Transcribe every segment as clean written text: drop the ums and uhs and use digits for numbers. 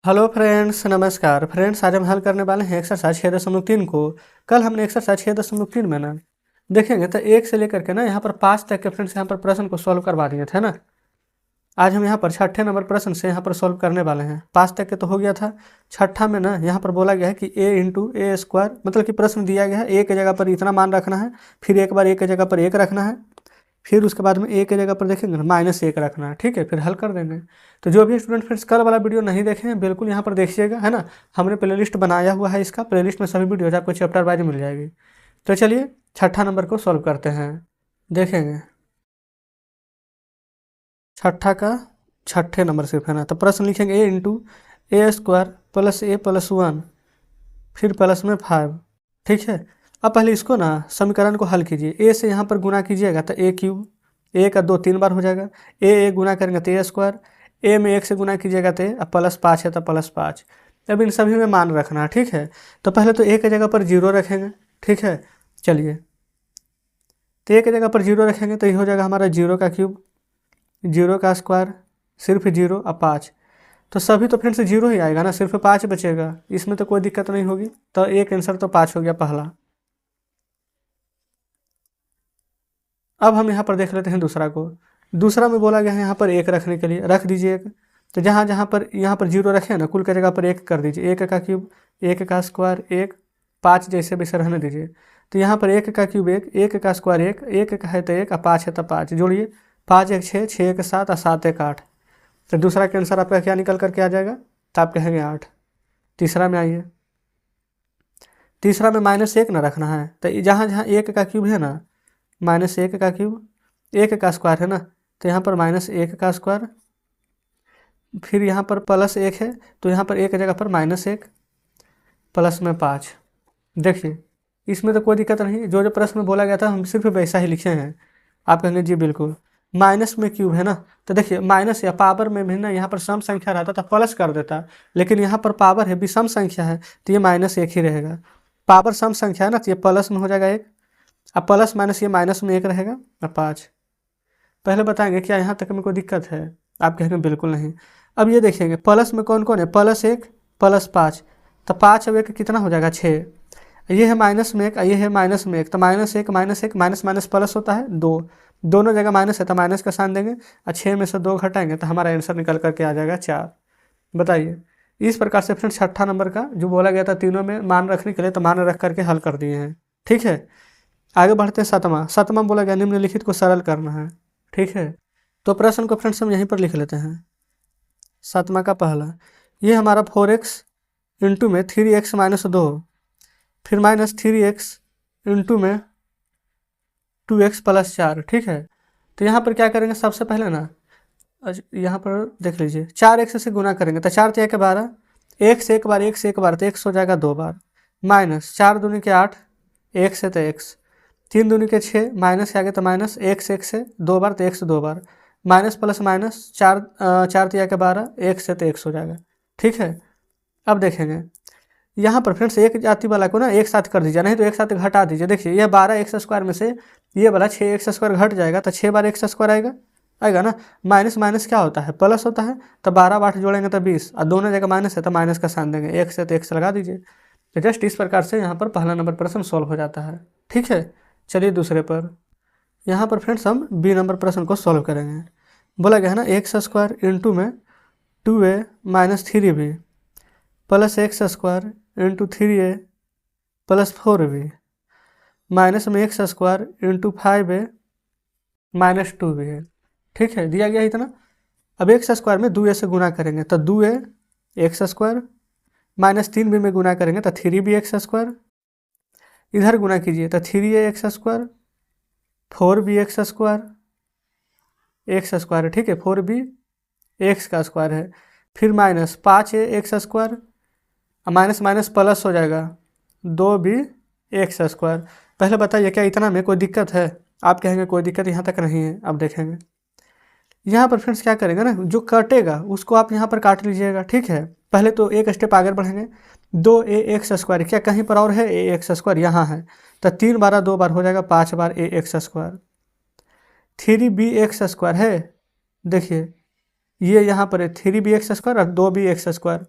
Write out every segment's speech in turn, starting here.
Hello friends, नमस्कार friends. आज हम हल करने वाले हैं एक्सरसाइज 6.3 को। कल हमने एक्सरसाइज 6.3 में ना देखेंगे तो 1 से लेकर के ना यहाँ पर 5 तक के फ्रेंड्स यहाँ पर प्रश्न को सॉल्व करवा दिए थे ना। आज हम यहाँ पर छठे नंबर प्रश्न से यहाँ पर सॉल्व करने वाले हैं। 5 तक के तो हो गया था। छठा में ना यहाँ पर बोला गया है कि a × a² मतलब कि प्रश्न दिया गया है a की जगह पर इतना मान रखना है, फिर एक बार a की जगह पर 1 रखना है, फिर उसके बाद में a की जगह पर देखेंगे ना -1 रखना है। ठीक है, फिर हल कर देंगे। तो जो भी स्टूडेंट फ्रेंड्स कल वाला वीडियो नहीं देखे हैं बिल्कुल यहाँ पर देखिएगा, है ना। हमने प्लेलिस्ट बनाया हुआ है, इसका प्लेलिस्ट में सभी वीडियोज आपको चैप्टर वाइज मिल जाएगी। तो चलिए छठा नंबर को सॉल्व करते हैं। देखेंगे छठा का छठे नंबर सिर्फ, है ना। तो प्रश्न लिखेंगे a × a² + a + 1 फिर प्लस में 5। ठीक है, अब पहले इसको ना समीकरण को हल कीजिए। a से यहाँ पर गुना कीजिएगा तो a³, a का 2 3 बार हो जाएगा। a गुना करेंगे तो a², a में 1 से गुना कीजिएगा तो अब +5 है तो +5। अब इन सभी में मान रखना है। ठीक है, तो पहले तो a की जगह पर 0 रखेंगे। ठीक है, चलिए तो a की जगह पर 0 रखेंगे तो ये हो जाएगा हमारा 0⁵, 0² सिर्फ 0 और 5। तो सभी तो फ्रेंड्स 0 ही आएगा ना, सिर्फ 5 बचेगा। इसमें तो कोई दिक्कत नहीं होगी। तो एक आंसर तो 5 हो गया पहला। अब हम यहाँ पर देख लेते हैं दूसरा को। दूसरा में बोला गया है यहाँ पर 1 रखने के लिए, रख दीजिए 1। तो जहाँ जहाँ पर यहाँ पर 0 रखे ना, कुल की जगह पर 1 कर दीजिए। 1⁵, 1² 1, 5 जैसे वैसे रहने दीजिए। तो यहाँ पर 1⁵ 1, 1² 1, 1 है तो 1 और 5 है तो 5, जोड़िए 5 1 6, 6 1 7 और 7 1 8। तो दूसरा के आंसर आपका क्या निकल करके आ जाएगा, तो आप कहेंगे 8। तीसरा में आइए, तीसरा में -1 ना रखना है। तो जहाँ जहाँ 1³ है ना, -1⁵, 1² है ना, तो यहाँ पर -1², फिर यहाँ पर +1 है तो यहाँ पर 1 की जगह पर -1 प्लस में 5। देखिए इसमें तो कोई दिक्कत नहीं, जो जो प्रश्न में बोला गया था हम सिर्फ वैसा ही लिखे हैं। आप कहेंगे जी बिल्कुल, माइनस में क्यूब है ना, तो देखिए माइनस या पावर में भी ना यहाँ पर सम संख्या रहता तो प्लस कर देता, लेकिन यहाँ पर पावर है, विषम संख्या है तो ये -1 ही रहेगा। पावर सम संख्या है ना, तो ये प्लस में हो जाएगा 1, अब प्लस माइनस ये माइनस में 1 रहेगा और 5। पहले बताएंगे क्या यहाँ तक में कोई दिक्कत है, आप कहेंगे बिल्कुल नहीं। अब ये देखेंगे प्लस में कौन कौन है, +1 +5, तो 5 और 1 कितना हो जाएगा 6। ये है -1, ये है -1, तो -1 -1 माइनस माइनस प्लस होता है 2, दोनों जगह माइनस है तो माइनस का साइन देंगे और 6 में से 2 घटाएंगे तो हमारा आंसर निकल करके आ जाएगा 4। बताइए, इस प्रकार से फ्रेंड्स छठा नंबर का जो बोला गया था तीनों में मान रखने के लिए, तो मान रख करके हल कर दिए हैं। ठीक है, आगे बढ़ते हैं सातवां। सातवां बोला गया निम्नलिखित को सरल करना है। ठीक है, तो प्रश्न को फ्रेंड्स हम यहीं पर लिख लेते हैं। सातवां का पहला, ये हमारा 4x इंटू में 3x - 2, फिर -3x इंटू में 2x + 4। ठीक है, तो यहाँ पर क्या करेंगे, सबसे पहले ना यहाँ पर देख लीजिए 4x से गुना करेंगे तो 4 × 12, x एक बार x एक बार तो x हो जाएगा 2 बार, -4 दूनी के 8, x है तो x, 3 दूनी के 6, माइनस के आगे तो माइनस, x 1 से 2 बार तो x 2 बार, माइनस प्लस माइनस 4 × 12, x है तो x हो जाएगा। ठीक है, अब देखेंगे यहाँ पर फ्रेंड्स एक जाति वाला को ना एक साथ कर दीजिए, नहीं तो एक साथ घटा दीजिए। देखिए यह 12x² में से ये वाला 6x² घट जाएगा तो 6 बार x² आएगा ना। माइनस माइनस क्या होता है, प्लस होता है, तो 12 8 जोड़ेंगे तो 20, और दोनों जगह माइनस है तो माइनस का साइन देंगे, x है तो x लगा दीजिए। तो जस्ट इस प्रकार से यहाँ पर पहला नंबर प्रश्न सॉल्व हो जाता है। ठीक है, चलिए दूसरे पर। यहाँ पर फ्रेंड्स हम बी नंबर प्रश्न को सॉल्व करेंगे। बोला गया है ना x² इंटू में 2a - 3b plus x² into 3a plus 4b minus में x² इंटू 5a - 2b है। ठीक है, दिया गया इतना। अब x² में 2a से गुना करेंगे तो 2a x² -3b में गुना करेंगे तो 3b x², इधर गुना कीजिए तो 3a x², 4b x² x²। ठीक है, 4b x² है, फिर -5a x² minus minus plus हो जाएगा 2b x²। पहले बताइए क्या इतना में कोई दिक्कत है, आप कहेंगे कोई दिक्कत यहाँ तक नहीं है। अब देखेंगे यहाँ पर फ्रेंड्स क्या करेंगे ना, जो कटेगा उसको आप यहाँ पर काट लीजिएगा। ठीक है, पहले तो एक स्टेप आगे बढ़ेंगे। 2a x², क्या कहीं पर और है a x², यहाँ है तो 3 बार 2 बार हो जाएगा 5 बार a x²। 3b x² है, देखिए ये यहाँ पर है 3b x² और 2b x²,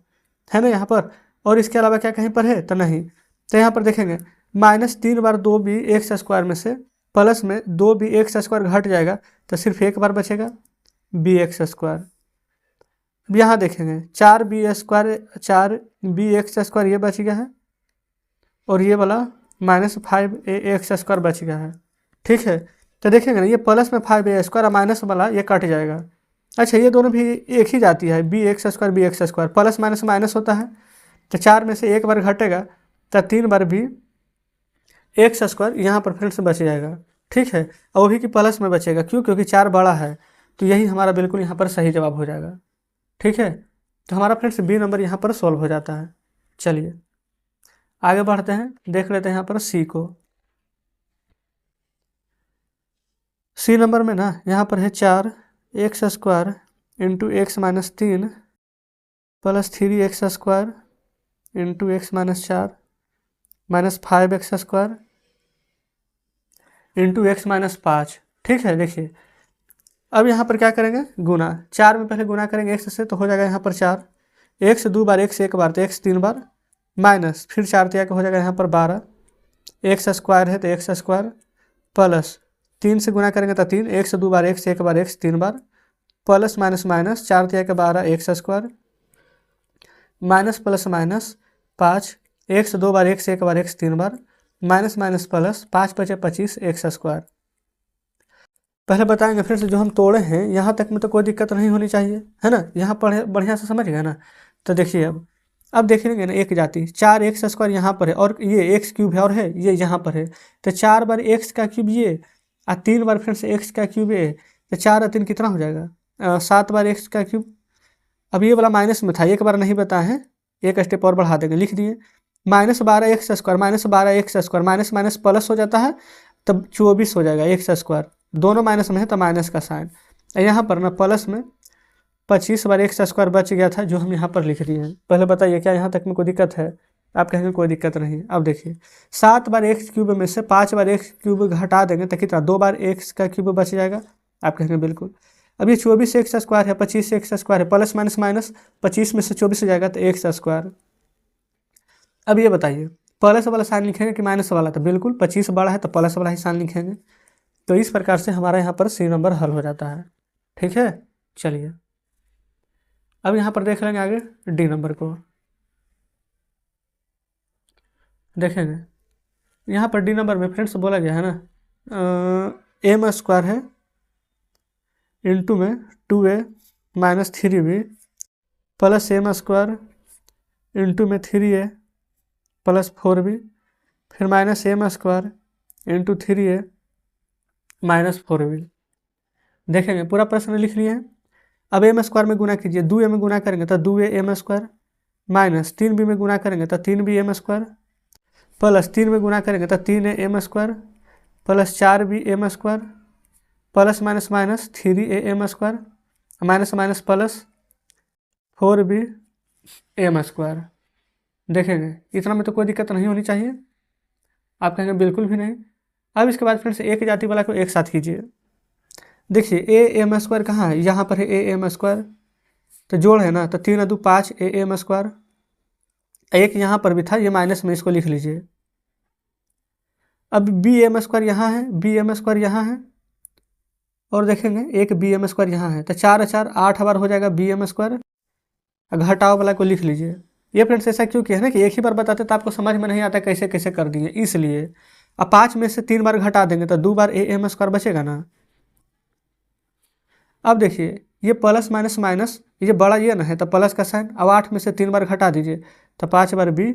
है ना यहाँ पर, और इसके अलावा क्या कहीं पर है तो नहीं। तो यहाँ पर देखेंगे -3 बार 2b एक्स स्क्वायर में से प्लस में 2b एक्स स्क्वायर घट जाएगा तो सिर्फ एक बार बचेगा बी एक्स स्क्वायर। अब यहाँ देखेंगे 4b एक्स स्क्वायर ये बच गया है, और ये वाला -5a एक्स स्क्वायर बच गया है। ठीक है, तो देखेंगे ना ये प्लस में 5a स्क्वायर और माइनस वाला ये कट जाएगा। अच्छा, ये दोनों भी एक ही जाती है, b x square plus minus minus होता है, तो 4 में से एक बार घटेगा तो 3 बार भी एक्स स्क्वायर यहाँ पर फिर से बच जाएगा। ठीक है, और वो भी कि प्लस में बचेगा, क्यों? क्योंकि 4 बड़ा है, तो यही हमारा बिल्कुल यहाँ पर सही जवाब हो जाएगा। ठीक है, तो हमारा फ्रेंड्स बी नंबर यहाँ पर सॉल्व हो जाता है। चलिए आगे बढ़ते हैं, देख लेते हैं यहाँ पर सी को। सी नंबर में ना यहाँ पर है 4 x square into x minus 3 plus 3 x square into x minus 4 minus 5 x square into x minus 5। ठीक है, देखिए अब यहाँ पर क्या करेंगे, गुना। 4 में पहले गुना करेंगे एक्स से, तो हो जाएगा यहाँ पर 4, एक्स 2 बार, एक्स 1 बार तो एक्स 3 बार, माइनस फिर 4 तिया का हो जाएगा यहाँ पर 12, एक्स स्क्वायर है तो एक्स स्क्वायर, प्लस 3 से गुना करेंगे तो 3, एक्स 2 बार, एक्स 1 बार, एक्स 3 बार, प्लस माइनस माइनस 4 तिया का 12 x square, minus plus minus 5, x 2 बार, एक्स 1 बार, एक्स 3 बार, माइनस माइनस प्लस 5 बचे 25 एक्स स्क्वायर। पहले बताएंगे फिर से, जो हम तोड़े हैं यहाँ तक में तो कोई दिक्कत नहीं होनी चाहिए, है ना। यहाँ पढ़े बढ़िया से समझ गए ना। तो देखिए अब देखेंगे ना, एक जाति 4 एक्स स्क्वायर यहाँ पर है, और ये एक्स क्यूब है, और है ये यहाँ पर है, तो 4 बार एक्स का क्यूब ये, और 3 बार फिर से एक्स का क्यूब ये, तो 4 और 3 कितना हो जाएगा 7 बार एक्स का क्यूब। अब ये वाला माइनस में था, एक बार नहीं बताए हैं, एक स्टेप और बढ़ा देंगे, लिख दिए -12 x square, -12 x square, minus minus plus हो जाता है, तब 24 हो जाएगा एक्स स्क्वायर, दोनों माइनस में है तो माइनस का साइन। यहाँ पर ना प्लस में 25 बार एक्स स्क्वायर बच गया था, जो हम यहाँ पर लिख दिए हैं। पहले बताइए क्या यहाँ तक में कोई दिक्कत है? आप कहेंगे कोई दिक्कत नहीं। अब देखिए 7 बार एक्स क्यूब में से 5 बार एक्स क्यूब घटा देंगे तो कितना, 2 बार एक्स का क्यूब बच जाएगा। आप कहेंगे बिल्कुल। अब ये 24 एक्स स्क्वायर है, 25 एक्स स्क्वायर है, प्लस माइनस माइनस 25 में से 24 हो जाएगा तो एक्स स्क्वायर। अब ये बताइए प्लस वाला साइन लिखेंगे कि माइनस वाला? तो बिल्कुल 25 बड़ा है तो प्लस वाला ही साइन लिखेंगे। तो इस प्रकार से हमारा यहाँ पर सी नंबर हल हो जाता है। ठीक है, चलिए अब यहाँ पर देख लेंगे आगे डी नंबर को। देखेंगे यहाँ पर डी नंबर में फ्रेंड्स बोला गया है ना, एम स्क्वायर है इंटू में 2a minus 3b plus m square into में 3a प्लस 4b, फिर minus m square into 3a minus 4b। देखेंगे पूरा प्रश्न लिख लिए हैं। अब एम स्क्वायर में गुना कीजिए, 2a में गुना करेंगे तो 2a M square, minus 3b में गुना करेंगे तो 3b एम स्क्वायर, प्लस 3 में गुना करेंगे तो 3a m square, plus 4b m square, plus minus minus 3a m square, minus minus plus 4b m square. देखेंगे इतना में तो कोई दिक्कत नहीं होनी चाहिए। आप कहेंगे बिल्कुल भी नहीं। अब इसके बाद फ्रेंड्स एक जाति वाला को एक साथ कीजिए। देखिए ए एम स्क्वायर कहाँ है, यहाँ पर है ए एम स्क्वायर, तो जोड़ है ना, तो 3 2 5 ए एम स्क्वायर। एक यहाँ पर भी था, ये माइनस में, इसको लिख लीजिए। अब बी एम स्क्वायर यहाँ है, बी एम स्क्वायर यहाँ है, और देखेंगे एक बी एम स्क्वायर यहाँ है, तो 4 4 8 बार हो जाएगा बी एम स्क्वायर। घटाव वाला को लिख लीजिए। ये फ्रेंड्स ऐसा क्यों किया है ना कि एक ही बार बताते तो आपको समझ में नहीं आता कैसे कैसे कर दिए, इसलिए। अब 5 में से 3 बार घटा देंगे तो 2 बार ए एम स्क्वायर बचेगा ना। अब देखिए ये प्लस माइनस माइनस, ये बड़ा ये ना है तो प्लस का साइन। अब 8 में से 3 बार घटा दीजिए तो 5 बार बी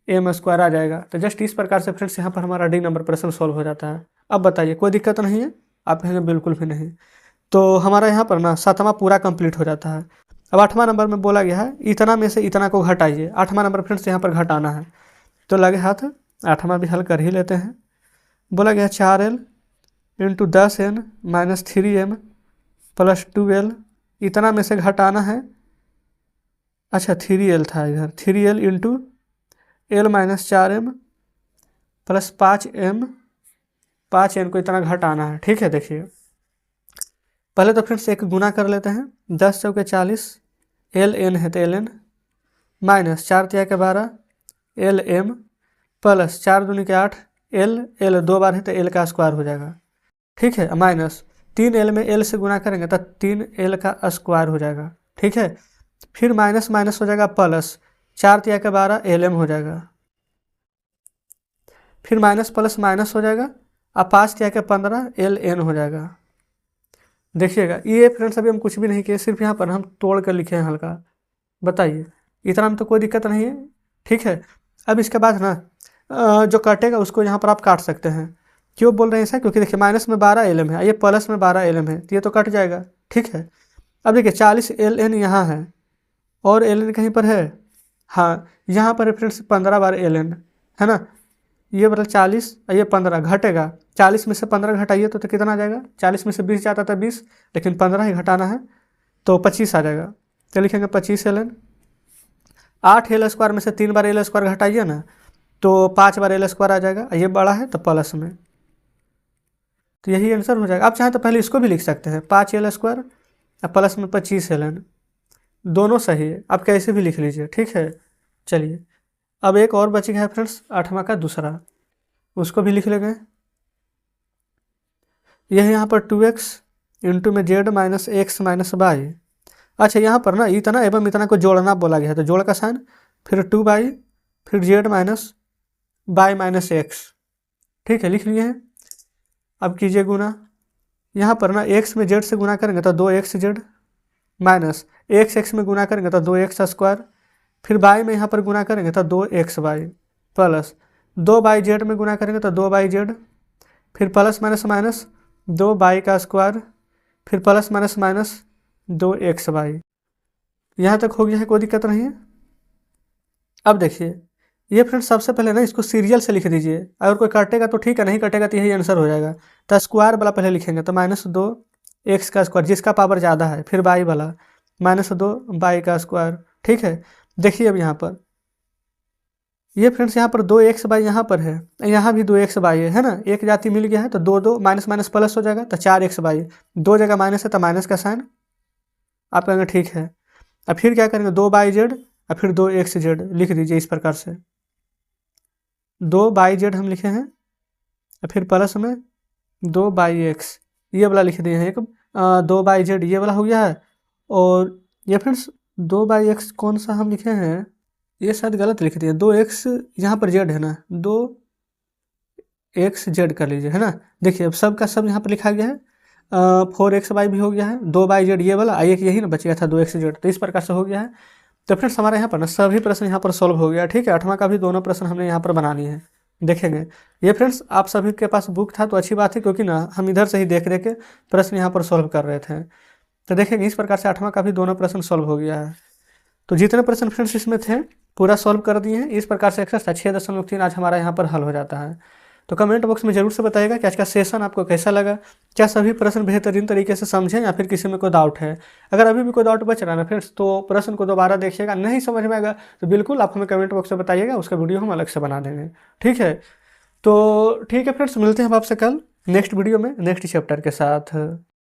एम स्क्वायर आ जाएगा। तो जस्ट इस प्रकार से फ्रेंड्स यहाँ पर हमारा डी नंबर प्रश्न सॉल्व हो जाता है। अब बताइए कोई दिक्कत नहीं है? आप कहेंगे बिल्कुल भी नहीं। तो हमारा यहाँ पर ना 7वां पूरा कंप्लीट हो जाता है। अब 8वां नंबर में बोला गया है इतना में से इतना को घटाइए। 8वां नंबर फ्रेंड्स यहाँ पर घटाना है, तो लगे हाथ 8वां भी हल कर ही लेते हैं। बोला गया 4l into 10n minus 3m plus 2l, इतना में से घटाना है। अच्छा 3l था इधर, 3l into l minus 4m plus 5m, 5n को इतना घटाना है। ठीक है, देखिए पहले तो फ्रेंड्स एक गुना कर लेते हैं, 10 चौके 40, ln है तो ln माइनस 4 तिया के 12 एल एम प्लस 4 दूनी के 8 एल एल 2 बार है तो एल का स्क्वायर हो जाएगा। ठीक है, माइनस 3 एल में एल से गुना करेंगे तो 3 एल का स्क्वायर हो जाएगा। ठीक है, फिर माइनस माइनस हो जाएगा प्लस 4 तिया के 12 एल एम हो जाएगा, फिर माइनस प्लस माइनस हो जाएगा, अब 5 तिया के 15 एल एन हो जाएगा। देखिएगा ये फ्रेंड्स अभी हम कुछ भी नहीं किए, सिर्फ यहाँ पर हम तोड़ कर लिखे हैं हल्का। बताइए इतना में तो कोई दिक्कत नहीं है। ठीक है, अब इसके बाद ना जो कटेगा उसको यहाँ पर आप काट सकते हैं। क्यों बोल रहे हैं ऐसा, क्योंकि देखिए माइनस में 12 एल एम है, ये प्लस में 12 एल एम है, तो ये तो कट जाएगा। ठीक है, अब देखिए 40 एल एन यहाँ है और एल एन कहीं पर है, हाँ यहाँ पर फ्रेंड्स 15 बार एल एन है ना, ये मतलब 40 ये 15 घटेगा, 40 में से 15 घटाइए तो कितना आ जाएगा, 40 में से 20 जाता था 20, लेकिन 15 ही घटाना है तो 25 आ जाएगा। तो लिखेंगे 25 एल एन। 8 एल स्क्वायर में से 3 बार एल स्क्वायर घटाइए ना तो 5 बार एल स्क्वायर आ जाएगा, ये बड़ा है तो प्लस में, तो यही आंसर हो जाएगा। आप चाहें तो पहले इसको भी लिख सकते हैं 5 एल स्क्वायर प्लस में 25 एल एन, दोनों सही है, आप कैसे भी लिख लीजिए। ठीक है, चलिए अब एक और बच गया है फ्रेंड्स 8वां का दूसरा, उसको भी लिख लेंगे। यह यहाँ पर 2x इंटू में z minus x minus y. अच्छा यहाँ पर ना इतना एवं इतना को जोड़ना बोला गया है, तो जोड़ का साइन, फिर 2y फिर z minus y minus x. ठीक है, लिख लिए हैं। अब कीजिए गुना, यहाँ पर ना x में जेड से गुना करेंगे तो 2x जेड माइनस x में गुना करेंगे तो 2x स्क्वायर, फिर y में यहाँ पर गुना करेंगे तो 2xy प्लस 2y जेड में गुना करेंगे तो 2y जेड, फिर प्लस माइनस माइनस 2y का स्क्वायर, फिर प्लस माइनस माइनस 2xy। यहाँ तक हो गया है, कोई दिक्कत नहीं है। अब देखिए ये फ्रेंड्स सबसे पहले ना इसको सीरियल से लिख दीजिए, अगर कोई काटेगा तो ठीक है, नहीं कटेगा तो यही आंसर हो जाएगा। तो स्क्वायर वाला पहले लिखेंगे तो -2x का स्क्वायर जिसका पावर ज़्यादा है, फिर y वाला -2y का स्क्वायर। ठीक है, देखिए अब यहाँ पर ये फ्रेंड्स यहाँ पर 2xy यहाँ पर है, यहाँ भी 2xy है ना, एक जाति मिल गया है तो 2 माइनस माइनस प्लस हो जाएगा तो 4xy, 2 जगह माइनस है तो माइनस का साइन, आप कहेंगे ठीक है। अब फिर क्या करेंगे 2yz और फिर 2xz लिख दीजिए इस प्रकार से, 2yz हम लिखे हैं और फिर प्लस में 2x ये वाला लिख दिए हैं एक, 2yz ये वाला हो गया है। और ये फ्रेंड्स 2x कौन सा हम लिखे हैं, ये शायद गलत लिख दिए, 2x यहाँ पर z है ना, 2xz कर लीजिए है ना। देखिए अब सब का सब यहाँ पर लिखा गया है, 4xy भी हो गया है, 2yz ये वाला, एक यही ना बच गया था 2xz, तो इस प्रकार से हो गया है। तो फ्रेंड्स हमारे यहाँ पर ना सभी प्रश्न यहाँ पर सॉल्व हो गया। ठीक है, 8वां का भी दोनों प्रश्न हमने यहाँ पर बना लिए हैं, देखेंगे। ये फ्रेंड्स आप सभी के पास बुक था तो अच्छी बात है, क्योंकि ना हम इधर से ही देख के प्रश्न यहाँ पर सॉल्व कर रहे थे। तो देखेंगे इस प्रकार से 8वां का भी दोनों प्रश्न सॉल्व हो गया है। तो जितने प्रश्न फ्रेंड्स इसमें थे पूरा सॉल्व कर दिए हैं। इस प्रकार से एक्सरसाइज 6.3 आज हमारा यहाँ पर हल हो जाता है। तो कमेंट बॉक्स में जरूर से बताइएगा कि आज का सेशन आपको कैसा लगा, क्या सभी प्रश्न बेहतरीन तरीके से समझें या फिर किसी में कोई डाउट है। अगर अभी भी कोई डाउट बच रहा है ना फ्रेंड्स तो प्रश्न को दोबारा देखिएगा, नहीं समझ में आएगा तो बिल्कुल आप हमें कमेंट बॉक्स में बताइएगा, उसका वीडियो हम अलग से बना देंगे। ठीक है, तो ठीक है फ्रेंड्स, मिलते हैं हम आपसे कल नेक्स्ट वीडियो में नेक्स्ट चैप्टर के साथ।